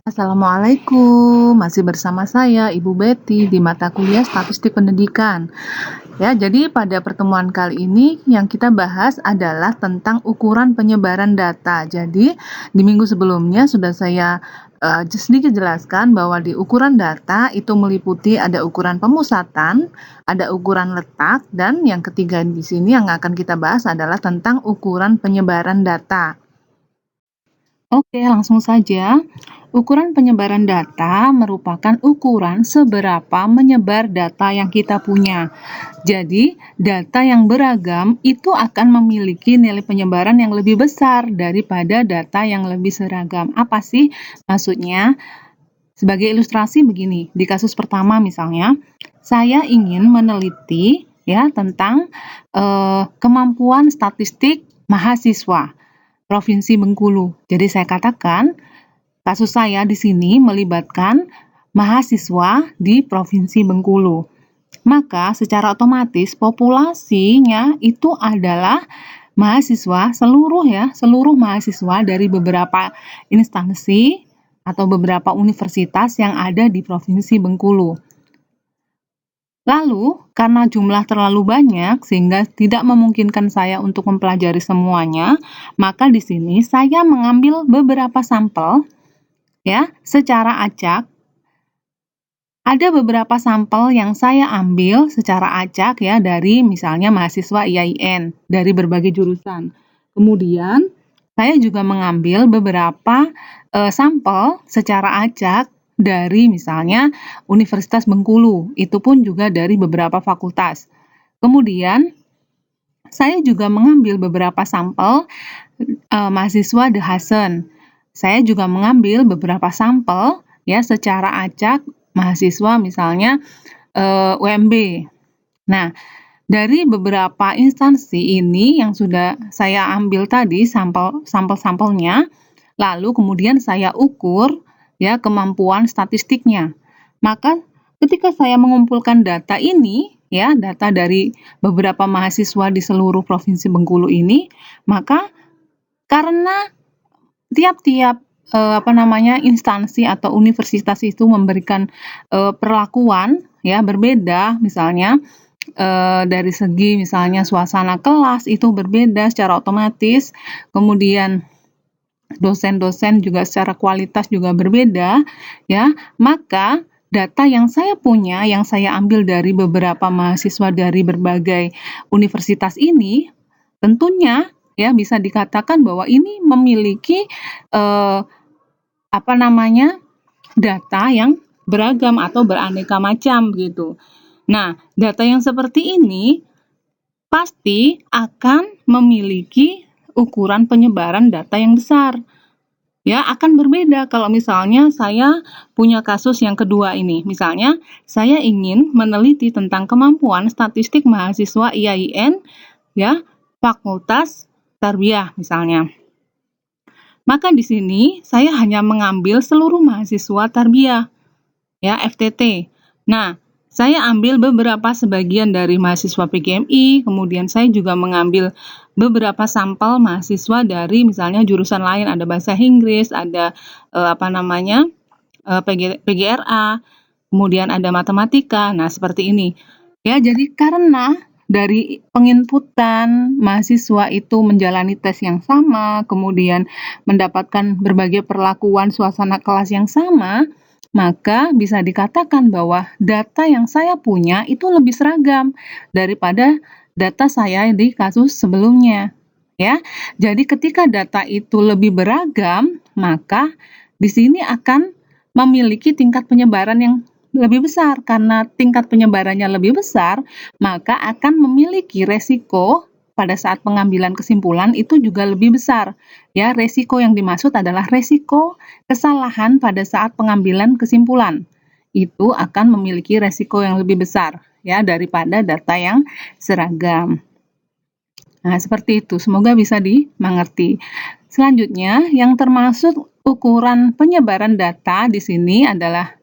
Assalamualaikum, masih bersama saya Ibu Betty di mata kuliah Statistik Pendidikan. Ya, jadi pada pertemuan kali ini yang kita bahas adalah tentang ukuran penyebaran data. Jadi di minggu sebelumnya sudah saya sedikit jelaskan bahwa di ukuran data itu meliputi ada ukuran pemusatan, ada ukuran letak, dan yang ketiga di sini yang akan kita bahas adalah tentang ukuran penyebaran data. Oke, langsung saja. Ukuran penyebaran data merupakan ukuran seberapa menyebar data yang kita punya. Jadi, data yang beragam itu akan memiliki nilai penyebaran yang lebih besar daripada data yang lebih seragam. Apa sih maksudnya? Sebagai ilustrasi begini, di kasus pertama misalnya, saya ingin meneliti ya tentang kemampuan statistik mahasiswa Provinsi Bengkulu. Jadi saya katakan kasus saya di sini melibatkan mahasiswa di Provinsi Bengkulu. Maka secara otomatis populasinya itu adalah mahasiswa seluruh mahasiswa dari beberapa instansi atau beberapa universitas yang ada di Provinsi Bengkulu. Lalu, karena jumlah terlalu banyak sehingga tidak memungkinkan saya untuk mempelajari semuanya, maka di sini saya mengambil beberapa sampel ya, secara acak. Ada beberapa sampel yang saya ambil secara acak ya dari misalnya mahasiswa IAIN dari berbagai jurusan. Kemudian saya juga mengambil beberapa sampel secara acak dari misalnya Universitas Bengkulu, itu pun juga dari beberapa fakultas. Kemudian saya juga mengambil beberapa sampel mahasiswa The Hasen. Saya juga mengambil beberapa sampel ya secara acak mahasiswa misalnya UMB. Nah, dari beberapa instansi ini yang sudah saya ambil tadi sampel-sampelnya, lalu kemudian saya ukur ya kemampuan statistiknya. Maka ketika saya mengumpulkan data ini ya, data dari beberapa mahasiswa di seluruh Provinsi Bengkulu ini, maka karena tiap-tiap instansi atau universitas itu memberikan perlakuan ya berbeda, misalnya dari segi misalnya suasana kelas itu berbeda secara otomatis, kemudian dosen-dosen juga secara kualitas juga berbeda ya, maka data yang saya punya, yang saya ambil dari beberapa mahasiswa dari berbagai universitas ini, tentunya ya bisa dikatakan bahwa ini memiliki data yang beragam atau beraneka macam gitu. Nah, data yang seperti ini pasti akan memiliki ukuran penyebaran data yang besar. Ya, akan berbeda kalau misalnya saya punya kasus yang kedua ini. Misalnya, saya ingin meneliti tentang kemampuan statistik mahasiswa IAIN ya, Fakultas Tarbiyah misalnya. Maka di sini saya hanya mengambil seluruh mahasiswa Tarbiyah ya, FTT. Nah, saya ambil beberapa sebagian dari mahasiswa PGMI, kemudian saya juga mengambil beberapa sampel mahasiswa dari misalnya jurusan lain, ada bahasa Inggris, ada PGRA, kemudian ada matematika. Nah, seperti ini. Ya, jadi karena dari penginputan mahasiswa itu menjalani tes yang sama, kemudian mendapatkan berbagai perlakuan suasana kelas yang sama, maka bisa dikatakan bahwa data yang saya punya itu lebih seragam daripada data saya di kasus sebelumnya. Ya, jadi ketika data itu lebih beragam, maka di sini akan memiliki tingkat penyebaran yang lebih besar. Karena tingkat penyebarannya lebih besar, maka akan memiliki resiko pada saat pengambilan kesimpulan itu juga lebih besar. Ya, resiko yang dimaksud adalah resiko kesalahan pada saat pengambilan kesimpulan. Itu akan memiliki resiko yang lebih besar ya daripada data yang seragam. Nah, seperti itu. Semoga bisa dimengerti. Selanjutnya, yang termasuk ukuran penyebaran data di sini adalah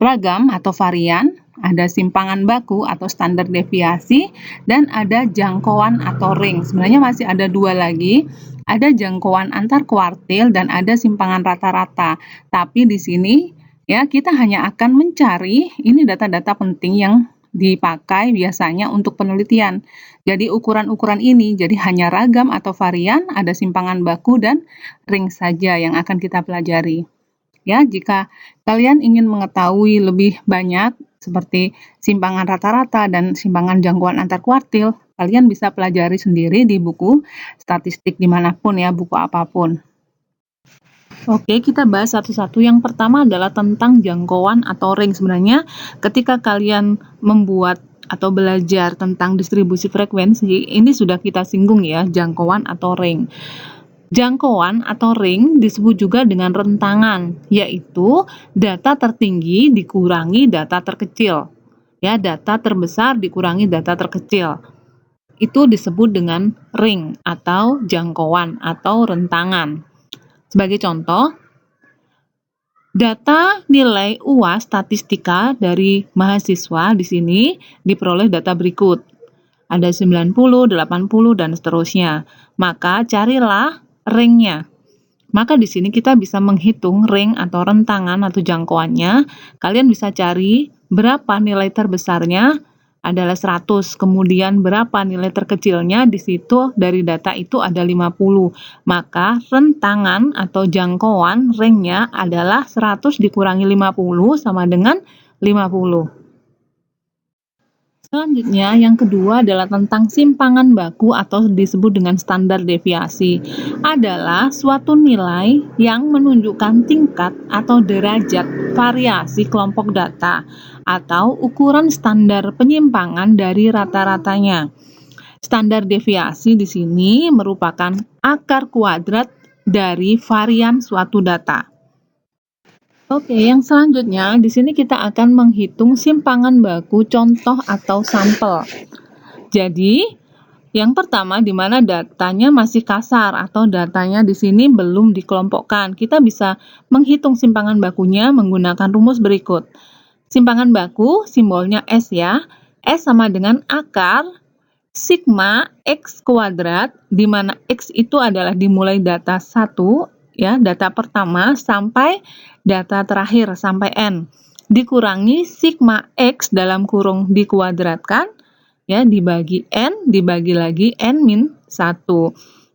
ragam atau varian, ada simpangan baku atau standar deviasi, dan ada jangkauan atau range. Sebenarnya masih ada dua lagi, ada jangkauan antar kuartil dan ada simpangan rata-rata. Tapi di sini ya kita hanya akan mencari ini data-data penting yang dipakai biasanya untuk penelitian. Jadi ukuran-ukuran ini jadi hanya ragam atau varian, ada simpangan baku dan ring saja yang akan kita pelajari. Ya, jika kalian ingin mengetahui lebih banyak seperti simpangan rata-rata dan simpangan jangkauan antar kuartil, kalian bisa pelajari sendiri di buku statistik dimanapun ya, buku apapun. Oke, kita bahas satu-satu. Yang pertama adalah tentang jangkauan atau ring. Sebenarnya ketika kalian membuat atau belajar tentang distribusi frekuensi, ini sudah kita singgung ya, jangkauan atau ring. Jangkauan atau ring disebut juga dengan rentangan, yaitu data tertinggi dikurangi data terkecil. Ya, data terbesar dikurangi data terkecil. Itu disebut dengan ring atau jangkauan atau rentangan. Sebagai contoh, data nilai UAS statistika dari mahasiswa di sini diperoleh data berikut. Ada 90, 80, dan seterusnya. Maka carilah ringnya. Maka di sini kita bisa menghitung ring atau rentangan atau jangkauannya. Kalian bisa cari berapa nilai terbesarnya adalah 100, kemudian berapa nilai terkecilnya di situ dari data itu ada 50. Maka rentangan atau jangkauan ringnya adalah 100 dikurangi 50 sama dengan 50. Selanjutnya, yang kedua adalah tentang simpangan baku atau disebut dengan standar deviasi. Adalah suatu nilai yang menunjukkan tingkat atau derajat variasi kelompok data atau ukuran standar penyimpangan dari rata-ratanya. Standar deviasi di sini merupakan akar kuadrat dari varian suatu data. Oke, yang selanjutnya di sini kita akan menghitung simpangan baku contoh atau sampel. Jadi, yang pertama di mana datanya masih kasar atau datanya di sini belum dikelompokkan. Kita bisa menghitung simpangan bakunya menggunakan rumus berikut. Simpangan baku simbolnya S ya. S sama dengan akar sigma X kuadrat, di mana X itu adalah dimulai data 1 ya, data pertama sampai data terakhir sampai N, dikurangi sigma X dalam kurung dikuadratkan ya, dibagi N, dibagi lagi N min 1.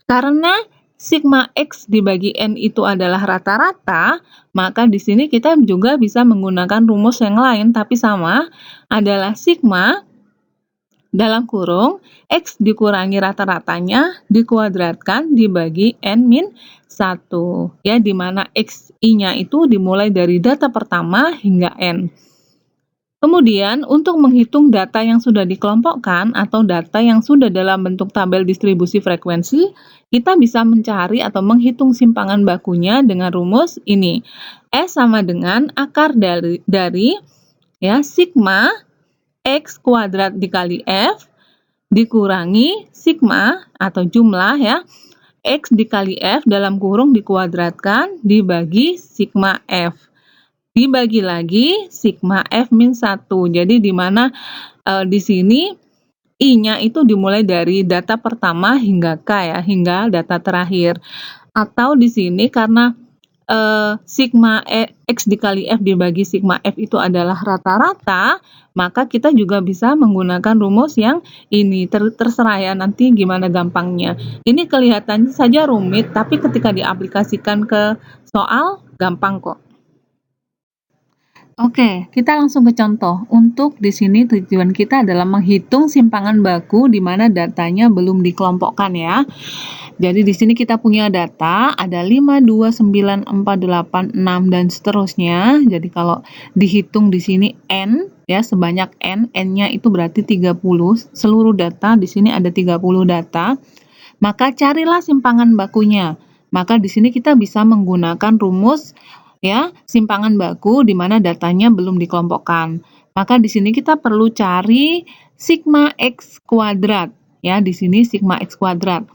Karena sigma X dibagi N itu adalah rata-rata, maka di sini kita juga bisa menggunakan rumus yang lain tapi sama, adalah sigma dalam kurung X dikurangi rata-ratanya dikuadratkan dibagi N min 1. Ya, di mana XI-nya itu dimulai dari data pertama hingga N. Kemudian, untuk menghitung data yang sudah dikelompokkan atau data yang sudah dalam bentuk tabel distribusi frekuensi, kita bisa mencari atau menghitung simpangan bakunya dengan rumus ini. S sama dengan akar dari ya, sigma X kuadrat dikali F dikurangi sigma atau jumlah ya X dikali F dalam kurung dikuadratkan dibagi sigma F dibagi lagi sigma F min 1. Jadi di mana di sini I-nya itu dimulai dari data pertama hingga K ya, hingga data terakhir. Atau di sini karena sigma X dikali F dibagi sigma F itu adalah rata-rata, maka kita juga bisa menggunakan rumus yang ini. Terserah ya nanti gimana gampangnya. Ini kelihatannya saja rumit, tapi ketika diaplikasikan ke soal, gampang kok. Oke, kita langsung ke contoh. Untuk di sini tujuan kita adalah menghitung simpangan baku di mana datanya belum dikelompokkan ya. Jadi di sini kita punya data ada 5, 2, 9, 4, 8, 6 dan seterusnya. Jadi kalau dihitung di sini N ya, sebanyak N, N-nya itu berarti 30. Seluruh data di sini ada 30 data. Maka carilah simpangan bakunya. Maka di sini kita bisa menggunakan rumus ya, simpangan baku di mana datanya belum dikelompokkan. Maka di sini kita perlu cari sigma X kuadrat ya, di sini sigma X kuadrat.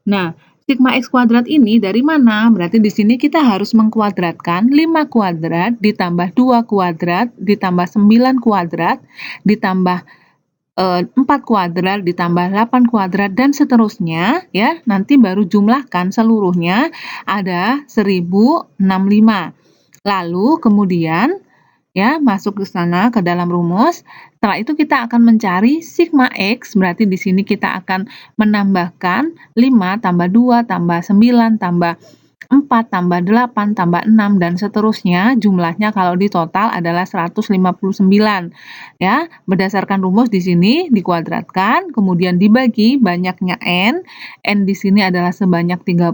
Nah, sigma X kuadrat ini dari mana? Berarti di sini kita harus mengkuadratkan 5 kuadrat ditambah 2 kuadrat ditambah 9 kuadrat ditambah 4 kuadrat ditambah 8 kuadrat dan seterusnya ya, nanti baru jumlahkan seluruhnya ada 1065. Lalu kemudian ya, masuk ke sana ke dalam rumus. Setelah itu kita akan mencari sigma X, berarti di sini kita akan menambahkan 5 tambah 2 tambah 9 tambah 4 tambah 8 tambah 6 dan seterusnya, jumlahnya kalau di total adalah 159. Ya, berdasarkan rumus di sini dikuadratkan, kemudian dibagi banyaknya n di sini adalah sebanyak 30,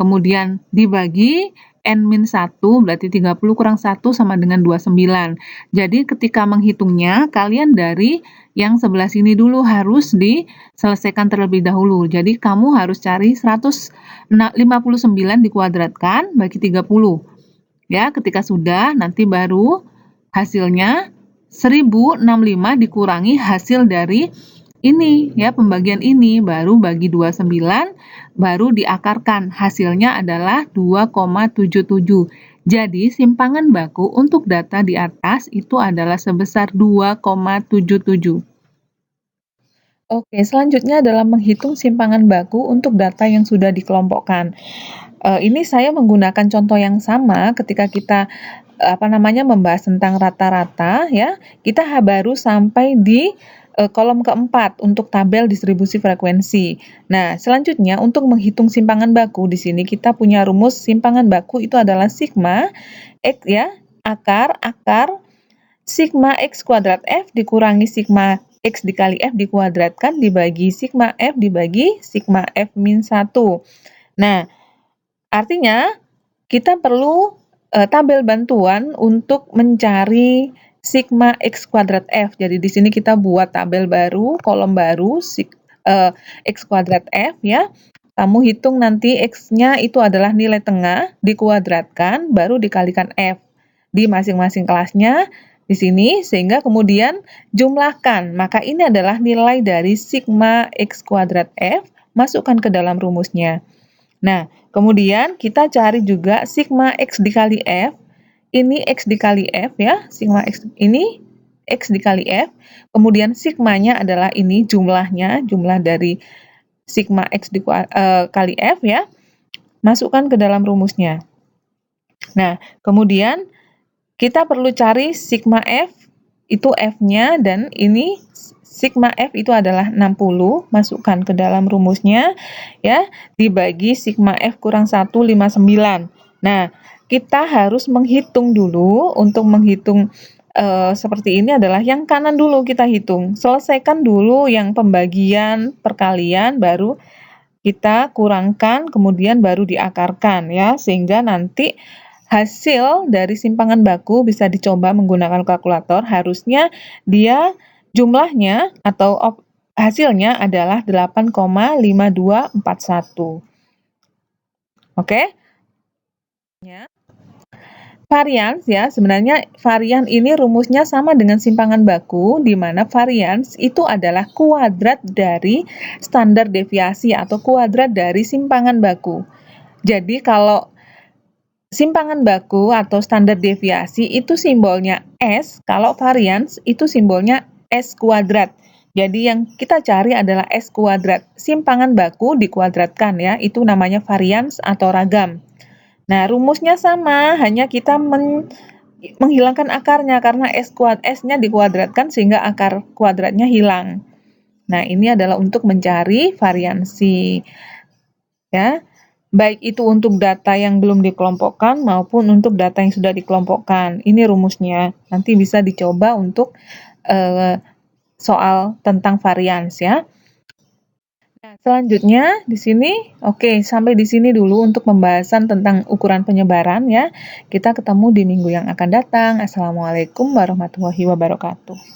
kemudian dibagi N-1 berarti 30 kurang 1 sama dengan 29. Jadi ketika menghitungnya, kalian dari yang sebelah sini dulu harus diselesaikan terlebih dahulu. Jadi kamu harus cari 159 dikuadratkan bagi 30. Ya, ketika sudah nanti baru hasilnya 1065 dikurangi hasil dari ini ya, pembagian ini baru bagi 29 baru diakarkan. Hasilnya adalah 2,77. Jadi simpangan baku untuk data di atas itu adalah sebesar 2,77. Oke, selanjutnya adalah menghitung simpangan baku untuk data yang sudah dikelompokkan. Ini saya menggunakan contoh yang sama ketika kita membahas tentang rata-rata ya. Kita baru sampai di kolom keempat untuk tabel distribusi frekuensi. Nah, selanjutnya untuk menghitung simpangan baku di sini kita punya rumus simpangan baku itu adalah sigma X ya, akar sigma X kuadrat F dikurangi sigma X dikali F dikuadratkan dibagi sigma F dibagi sigma F min 1. Nah, artinya kita perlu tabel bantuan untuk mencari sigma X kuadrat F. Jadi di sini kita buat tabel baru, kolom baru, X kuadrat F ya. Kamu hitung nanti X-nya itu adalah nilai tengah, dikuadratkan, baru dikalikan F di masing-masing kelasnya di sini, sehingga kemudian jumlahkan. Maka ini adalah nilai dari sigma X kuadrat F, masukkan ke dalam rumusnya. Nah, kemudian kita cari juga sigma X dikali F, ini X dikali F ya, sigma X ini X dikali F, kemudian sigmanya adalah ini jumlahnya, jumlah dari sigma X dikali F ya, masukkan ke dalam rumusnya. Nah, kemudian kita perlu cari sigma F, itu F-nya, dan ini sigma F itu adalah 60, masukkan ke dalam rumusnya, ya, dibagi sigma F kurang 159. Nah, kita harus menghitung dulu, untuk menghitung seperti ini adalah yang kanan dulu kita hitung. Selesaikan dulu yang pembagian perkalian, baru kita kurangkan, kemudian baru diakarkan, ya, sehingga nanti hasil dari simpangan baku bisa dicoba menggunakan kalkulator, harusnya dia jumlahnya atau hasilnya adalah 8,5241. Oke? Varians ya, sebenarnya varian ini rumusnya sama dengan simpangan baku, di mana varians itu adalah kuadrat dari standar deviasi atau kuadrat dari simpangan baku. Jadi kalau simpangan baku atau standar deviasi itu simbolnya S, kalau varians itu simbolnya S kuadrat. Jadi yang kita cari adalah S kuadrat. Simpangan baku dikuadratkan ya, itu namanya varians atau ragam. Nah, rumusnya sama, hanya kita menghilangkan akarnya karena S-nya dikuadratkan sehingga akar kuadratnya hilang. Nah, ini adalah untuk mencari variansi. Ya. Baik itu untuk data yang belum dikelompokkan maupun untuk data yang sudah dikelompokkan. Ini rumusnya. Nanti bisa dicoba untuk soal tentang varians ya. Nah, selanjutnya di sini, oke, sampai di sini dulu untuk pembahasan tentang ukuran penyebaran ya. Kita ketemu di minggu yang akan datang. Assalamualaikum warahmatullahi wabarakatuh.